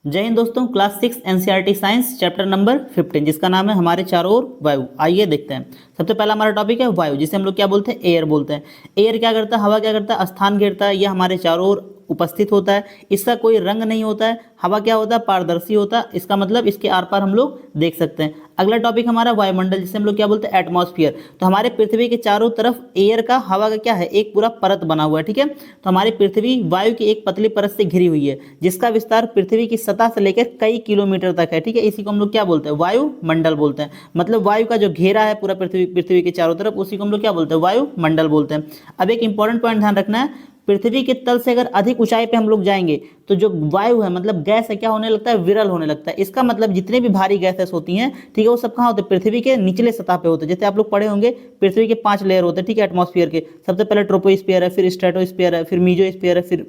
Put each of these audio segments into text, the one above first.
जय हिंद दोस्तों। Class 6 NCERT science chapter number 15 जिसका नाम है हमारे चारों ओर वायु। आइए देखते हैं। सबसे पहला हमारा टॉपिक है वायु, जिसे हम लोग क्या बोलते हैं, एयर बोलते हैं। एयर क्या करता है, हवा क्या करता है, स्थान घेरता है। यह हमारे चारों ओर उपस्थित होता है। इसका कोई रंग नहीं होता है। हवा क्या होता है, पारदर्शी होता है। इसका मतलब इसके आर पार हम लोग देख सकते हैं। अगला टॉपिक हमारा वायुमंडल, जिसे हम लोग क्या बोलते हैं, एटमॉस्फेयर। तो हमारे पृथ्वी के चारों तरफ एयर का, हवा का क्या है, एक पूरा परत बना हुआ है। ठीक है, तो हमारी पृथ्वी वायु की एक पतली परत से घिरी हुई है, जिसका विस्तार पृथ्वी की सतह से लेकर कई किलोमीटर तक है। ठीक है, इसी को हम लोग क्या बोलते हैं, वायुमंडल बोलते हैं। मतलब वायु का जो घेरा है पूरा पृथ्वी के चारों तरफ, उसी को हम लोग क्या बोलते हैं, वायुमंडल बोलते हैं। अब एक इंपॉर्टेंट पॉइंट ध्यान रखना है, पृथ्वी के तल से अगर अधिक ऊंचाई पे हम लोग जाएंगे तो जो वायु है, मतलब गैस है, क्या होने लगता है, विरल होने लगता है। इसका मतलब जितने भी भारी गैसेस होती हैं, ठीक है, वो सब कहाँ होते हैं, पृथ्वी के निचले सतह पे होते हैं। जैसे आप लोग पढ़े होंगे, पृथ्वी के 5 लेयर होते हैं, ठीक है, एटमॉस्फेयर के। सबसे पहले ट्रोपोस्फियर है, फिर स्ट्रेटोस्फियर है, फिर मीजोस्फियर है, फिर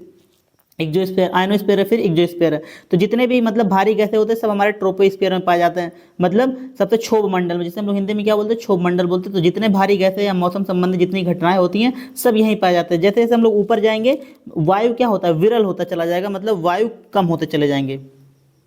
एक्जोस्फीयर, आयनोस्फीयर है, फिर एक्जोस्फीयर है। तो जितने भी मतलब भारी गैसें होते हैं सब हमारे ट्रोपोस्फीयर में पाए जाते हैं। मतलब सबसे क्षोभ मंडल में, जिसे हम लोग हिंदी में क्या बोलते हैं, क्षोभ मंडल बोलते हैं। तो जितने भारी गैसें या मौसम संबंधी जितनी घटनाएं होती हैं सब यहीं पाए जाते हैं। जैसे जैसे हम लोग ऊपर जाएंगे वायु क्या होता है, विरल होता चला जाएगा, मतलब वायु कम होते चले जाएंगे।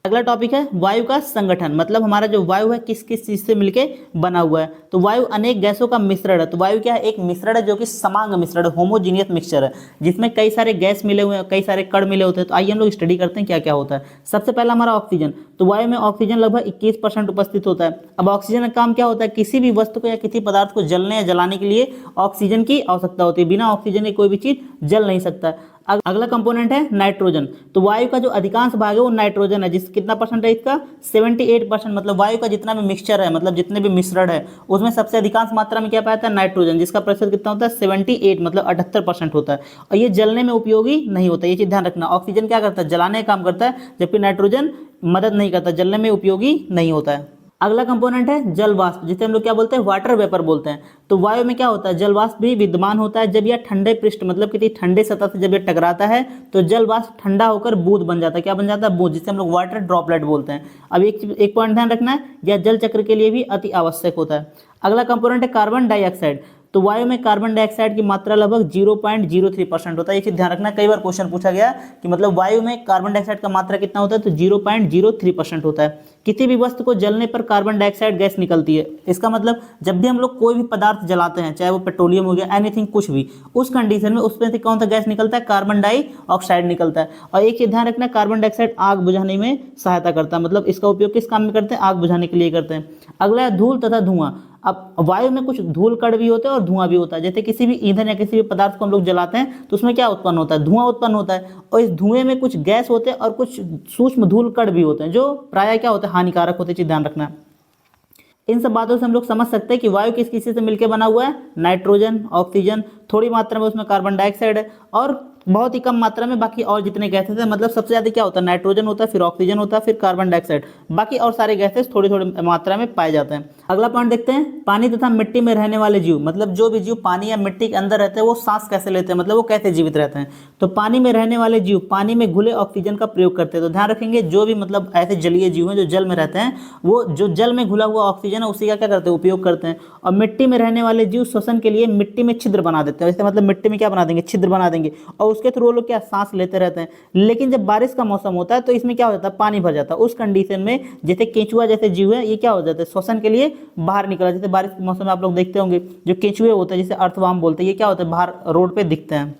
अगला टॉपिक है वायु का संगठन। मतलब हमारा जो वायु है किस किस चीज से मिलके बना हुआ है। तो वायु अनेक गैसों का मिश्रण है। तो वायु क्या है, एक मिश्रण है जो कि समांग मिश्रण है, होमोजीनियस मिक्सचर है, जिसमें कई सारे गैस मिले हुए हैं, कई सारे कण मिले होते हैं। तो आइए हम लोग स्टडी करते हैं क्या क्या होता है। सबसे पहला हमारा ऑक्सीजन। तो वायु में ऑक्सीजन लगभग 21% उपस्थित होता है। अब ऑक्सीजन का काम क्या होता है, किसी भी वस्तु को या किसी पदार्थ को जलने या जलाने के लिए ऑक्सीजन की आवश्यकता होती है। बिना ऑक्सीजन के कोई भी चीज जल नहीं सकता। अगला कंपोनेंट है नाइट्रोजन। तो वायु का जो अधिकांश भाग है वो नाइट्रोजन है, जिस कितना परसेंट है इसका, 78%। मतलब वायु का जितना भी मिक्सचर है, मतलब जितने भी मिश्रण है, उसमें सबसे अधिकांश मात्रा में क्या पाया जाता है, नाइट्रोजन, जिसका प्रतिशत कितना होता है, 78, मतलब 78% होता है। और ये जलने में उपयोगी नहीं होता, ये चीज ध्यान रखना। ऑक्सीजन क्या करता है, जलाने का काम करता है, जबकि नाइट्रोजन मदद नहीं करता, जलने में उपयोगी नहीं होता है। अगला कंपोनेंट है जल वाष्प, जिसे हम लोग क्या बोलते हैं, वाटर वेपर बोलते हैं। तो वायु में क्या होता है, जल वाष्प भी विद्यमान होता है। जब यह ठंडे पृष्ठ, मतलब किसी ठंडे सतह से जब यह टकराता है तो जल वाष्प ठंडा होकर बूंद बन जाता है। क्या बन जाता है, बूंद, जिसे हम लोग वाटर ड्रॉपलेट बोलते हैं। अब एक पॉइंट ध्यान रखना है, यह जल चक्र के लिए भी अति आवश्यक होता है। अगला कंपोनेंट है कार्बन डाइऑक्साइड। तो वायु में कार्बन डाइऑक्साइड की मात्रा लगभग 0.03% होता है। ये चीज ध्यान रखना, कई बार क्वेश्चन पूछा गया कि मतलब वायु में कार्बन डाइऑक्साइड का मात्रा कितना होता है, तो 0.03% होता है। किसी भी वस्तु को जलने पर कार्बन डाइऑक्साइड गैस निकलती है। इसका मतलब जब भी हम लोग कोई भी पदार्थ जलाते हैं, चाहे वो पेट्रोलियम हो गया, एनीथिंग, कुछ भी, उस कंडीशन में उसमें से कौन सा गैस निकलता है, कार्बन डाइऑक्साइड निकलता है। और एक चीज ध्यान रखना, कार्बन डाइऑक्साइड आग बुझाने में सहायता करता है। मतलब इसका उपयोग किस काम में करते हैं, आग बुझाने के लिए करते हैं। अगला है धूल तथा धुआं। अब वायु में कुछ धूल कण भी होते हैं और धुआं भी होता है। जैसे किसी भी ईंधन या किसी भी पदार्थ को हम लोग जलाते हैं तो उसमें क्या उत्पन्न होता है, धुआं उत्पन्न होता है। और इस धुएं में कुछ गैस होते हैं और कुछ सूक्ष्म धूल कण भी होते हैं, जो प्रायः क्या होते हैं, हानिकारक होते हैं। चीज ध्यान रखना। इन सब बातों से हम लोग समझ सकते हैं कि वायु किस किसी से मिलकर बना हुआ है, नाइट्रोजन, ऑक्सीजन, थोड़ी मात्रा में उसमें कार्बन डाइऑक्साइड है, और बहुत ही कम मात्रा में बाकी और जितने गैसेस हैं। मतलब सबसे ज्यादा क्या होता है, नाइट्रोजन होता है, फिर ऑक्सीजन होता है, फिर कार्बन डाइऑक्साइड, बाकी और सारे गैसेस थोड़ी थोड़ी मात्रा में पाए जाते हैं। अगला पॉइंट देखते हैं, पानी तथा मिट्टी में रहने वाले जीव। मतलब जो भी जीव पानी या मिट्टी के अंदर रहते हैं वो सांस कैसे लेते हैं, मतलब वो कैसे जीवित रहते हैं। तो पानी में रहने वाले जीव पानी में घुले ऑक्सीजन का प्रयोग करते हैं। तो ध्यान रखेंगे, जो भी मतलब ऐसे जलीय जीव हैं जो जल में रहते हैं, वो जो जल में घुला हुआ ऑक्सीजन है उसी का क्या करते हैं, उपयोग करते हैं। और मिट्टी में रहने वाले जीव श्वसन के लिए मिट्टी में छिद्र बना देते हैं। वैसे मतलब मिट्टी में क्या बना देंगे, छिद्र बना देंगे, और उसके थ्रू वो लोग क्या सांस लेते रहते हैं। लेकिन जब बारिश का मौसम होता है तो इसमें क्या हो जाता है, पानी भर जाता है। उस कंडीशन में जैसे केंचुआ जैसे जीव है, ये क्या हो जाता है, श्वसन के लिए बाहर निकला। जैसे बारिश के मौसम में आप लोग देखते होंगे जो केंचुए होते हैं, जिसे अर्थवार्म बोलते हैं, ये क्या होता है, बाहर रोड पे दिखते हैं।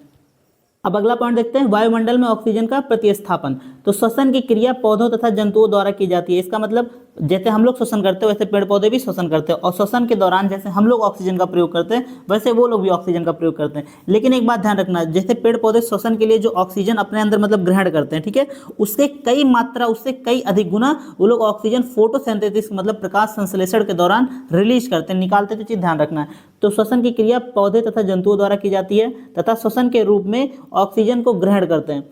अब अगला पॉइंट देखते हैं, वायुमंडल में ऑक्सीजन का प्रतिस्थापन। तो श्वसन की क्रिया पौधों तथा जंतुओं द्वारा की जाती है। इसका मतलब जैसे हम लोग श्वसन करते हैं वैसे पेड़ पौधे भी श्वसन करते हैं, और श्वसन के दौरान जैसे हम लोग ऑक्सीजन का प्रयोग करते हैं वैसे वो लोग भी ऑक्सीजन का प्रयोग करते हैं। लेकिन एक बात ध्यान रखना, जैसे पेड़ पौधे श्वसन के लिए जो ऑक्सीजन अपने अंदर मतलब ग्रहण करते हैं, ठीक है, उससे कई मात्रा, उससे कई अधिक गुना वो लोग ऑक्सीजन फोटोसिंथेसिस मतलब प्रकाश संश्लेषण के दौरान रिलीज करते हैं, निकालते हैं। तो चीज ध्यान रखना है। तो श्वसन की क्रिया पौधे तथा जंतुओं द्वारा की जाती है तथा श्वसन के रूप में ऑक्सीजन को ग्रहण करते हैं।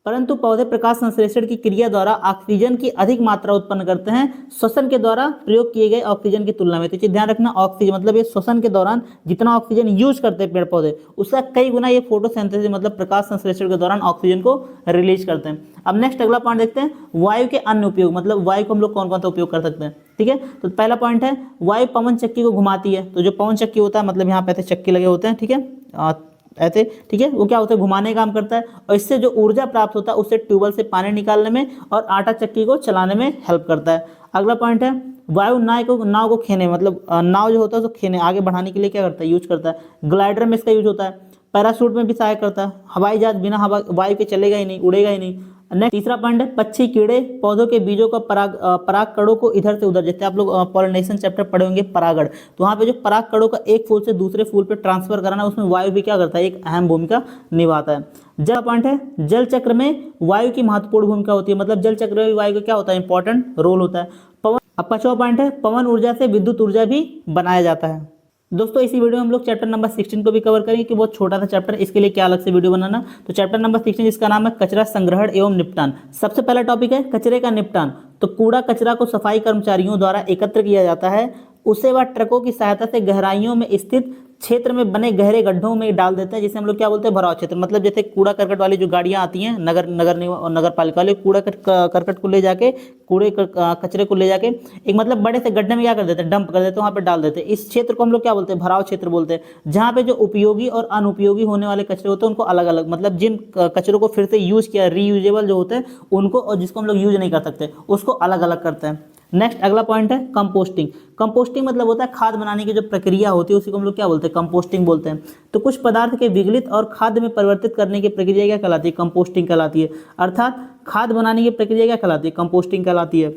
परंतु पौधे प्रकाश संश्लेषण की क्रिया द्वारा ऑक्सीजन की अधिक मात्रा उत्पन्न करते हैं श्वसन के द्वारा प्रयोग किए गए ऑक्सीजन की तुलना में। तो ध्यान रखना, ऑक्सीजन मतलब ये श्वसन के दौरान जितना ऑक्सीजन यूज करते हैं पेड़ पौधे, उसका कई गुना ये फोटोसिंथेसिस मतलब प्रकाश संश्लेषण के दौरान ऑक्सीजन को रिलीज करते हैं। अब नेक्स्ट अगला पॉइंट देखते हैं, वायु के अन्य उपयोग। मतलब वायु को हम लोग कौन कौन सा उपयोग कर सकते हैं, ठीक है। तो पहला पॉइंट है, वायु पवन चक्की को घुमाती है। तो जो पवन चक्की होता है, मतलब यहाँ पे ऐसे चक्की लगे होते हैं, ठीक है, ऐसे, ठीक है। वो क्या होता है, घुमाने का काम करता है, और इससे जो ऊर्जा प्राप्त होता है उससे ट्यूबवेल से पानी निकालने में और आटा चक्की को चलाने में हेल्प करता है। अगला पॉइंट है वायु नाव को खेने, मतलब नाव जो होता है उसको खेने आगे बढ़ाने के लिए क्या करता है, यूज करता है। ग्लाइडर में इसका यूज होता है। पैराशूट में भी सहायक करता है। हवाई जहाज बिना हवा वायु के चलेगा ही नहीं, उड़ेगा ही नहीं। नेक्स्ट तीसरा पॉइंट है पक्षी कीड़े पौधों के बीजों का पराग कणों को इधर से उधर, जैसे आप लोग पॉलिनेशन चैप्टर पढ़े होंगे परागण, तो वहाँ पे जो पराग कणों का एक फूल से दूसरे फूल पे ट्रांसफर कराना, उसमें वायु भी क्या करता है, एक अहम भूमिका निभाता है। जल पॉइंट है जल चक्र में वायु की महत्वपूर्ण भूमिका होती है, मतलब जल चक्र में वायु का क्या होता है, इंपॉर्टेंट रोल होता है। पवन, अब 5वां पॉइंट है पवन ऊर्जा से विद्युत ऊर्जा भी बनाया जाता है। दोस्तों इसी वीडियो में हम लोग चैप्टर नंबर 16 को भी कवर करेंगे कि बहुत छोटा सा चैप्टर, इसके लिए क्या अलग से वीडियो बनाना। तो चैप्टर नंबर 16 जिसका नाम है कचरा संग्रहण एवं निपटान। सबसे पहला टॉपिक है कचरे का निपटान। तो कूड़ा कचरा को सफाई कर्मचारियों द्वारा एकत्र किया जाता है, उसे वह ट्रकों की सहायता से गहराइयों में स्थित क्षेत्र में बने गहरे गड्ढों में डाल देते हैं, जिसे हम लोग क्या बोलते हैं, भराव क्षेत्र। मतलब जैसे कूड़ा करकट वाली जो गाड़ियां आती हैं नगर पालिका वाले, कूड़ा करकट को ले जाके, कचरे को ले जाके एक मतलब बड़े से गड्ढे में क्या कर देते हैं, डंप कर देते हैं, वहाँ पे डाल देते हैं। इस क्षेत्र को हम लोग क्या बोलते हैं, भराव क्षेत्र बोलते हैं। जहाँ पे जो उपयोगी और अनुपयोगी होने वाले कचरे होते हैं उनको अलग अलग, मतलब जिन कचरों को फिर से यूज किया, रीयूजेबल जो होते हैं उनको, और जिसको हम लोग यूज नहीं कर सकते उसको अलग अलग करते हैं। नेक्स्ट अगला पॉइंट है कंपोस्टिंग। कंपोस्टिंग मतलब होता है खाद बनाने की जो प्रक्रिया होती है उसी को हम लोग क्या बोलते हैं, कंपोस्टिंग बोलते हैं। तो कुछ पदार्थ के विघटित और खाद में परिवर्तित करने की प्रक्रिया क्या कहलाती है, कंपोस्टिंग कहलाती है। अर्थात खाद बनाने की प्रक्रिया क्या कहलाती है, कंपोस्टिंग कहलाती है।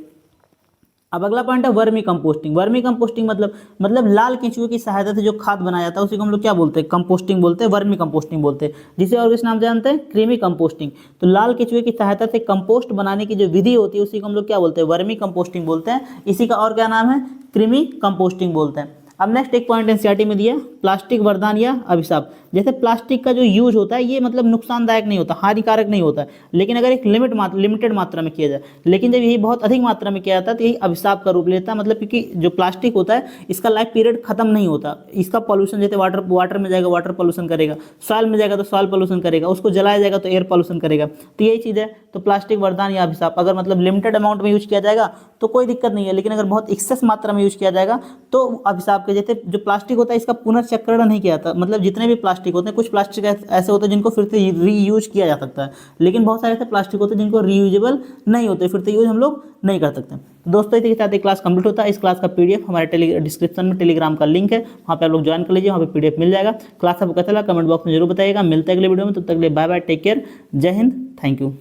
अब अगला पॉइंट है वर्मी कंपोस्टिंग। वर्मी कंपोस्टिंग मतलब लाल केंचुए की सहायता से जो खाद बनाया जाता है उसी को हम लोग क्या बोलते हैं, कंपोस्टिंग बोलते हैं, वर्मी कंपोस्टिंग बोलते हैं। जिसे और किस नाम से जानते हैं, कृमि कंपोस्टिंग। तो लाल केंचुए की सहायता से कंपोस्ट बनाने की जो विधि होती है उसी को हम लोग क्या बोलते हैं, वर्मी कंपोस्टिंग बोलते हैं। इसी का और क्या नाम है, कृमि कंपोस्टिंग बोलते हैं। अब नेक्स्ट एक पॉइंट एनसीईआरटी में दिया, प्लास्टिक वरदान या अभिशाप। जैसे प्लास्टिक का जो यूज होता है ये मतलब नुकसानदायक नहीं होता, हानिकारक नहीं होता, लेकिन अगर एक लिमिटेड मात्रा में किया जाए। लेकिन जब यही बहुत अधिक मात्रा में किया जाता है तो यही अभिशाप का रूप लेता है। मतलब क्योंकि जो प्लास्टिक होता है इसका लाइफ पीरियड खत्म नहीं होता, इसका पॉल्यूशन जैसे वाटर में जाएगा वाटर पॉल्यूशन करेगा, सॉइल में जाएगा तो सॉइल पॉल्यूशन करेगा, उसको जलाया जाएगा तो एयर पॉल्यूशन करेगा। तो यही चीज़ है। तो प्लास्टिक वरदान या अभिशाप, अगर मतलब लिमिटेड अमाउंट में यूज किया जाएगा तो कोई दिक्कत नहीं है, लेकिन अगर बहुत एक्सेस मात्रा में यूज किया जाएगा तो अभिशाप के। जैसे जो प्लास्टिक होता है इसका पुनर्चक्रण नहीं किया जाता, मतलब जितने भी प्लास्टिक होते हैं, कुछ प्लास्टिक ऐसे होते हैं जिनको फिर से रीयूज किया जा सकता है, लेकिन बहुत सारे ऐसे प्लास्टिक होते हैं जिनको रीयूजेबल नहीं होते, फिर से यूज हम लोग नहीं कर सकते। दोस्तों इसी के साथ एक क्लास कंप्लीट होता है। इस क्लास का पीडीएफ हमारे डिस्क्रिप्शन में टेलीग्राम का लिंक है, वहाँ पे आप लोग ज्वाइन कर लीजिए, वहाँ पे पीडीएफ मिल जाएगा। क्लास आपको कैसा लगा कमेंट बॉक्स में जरूर बताइएगा। मिलते हैं अगले वीडियो में, तब तक के लिए बाय बाय, टेक केयर, जय हिंद, थैंक यू।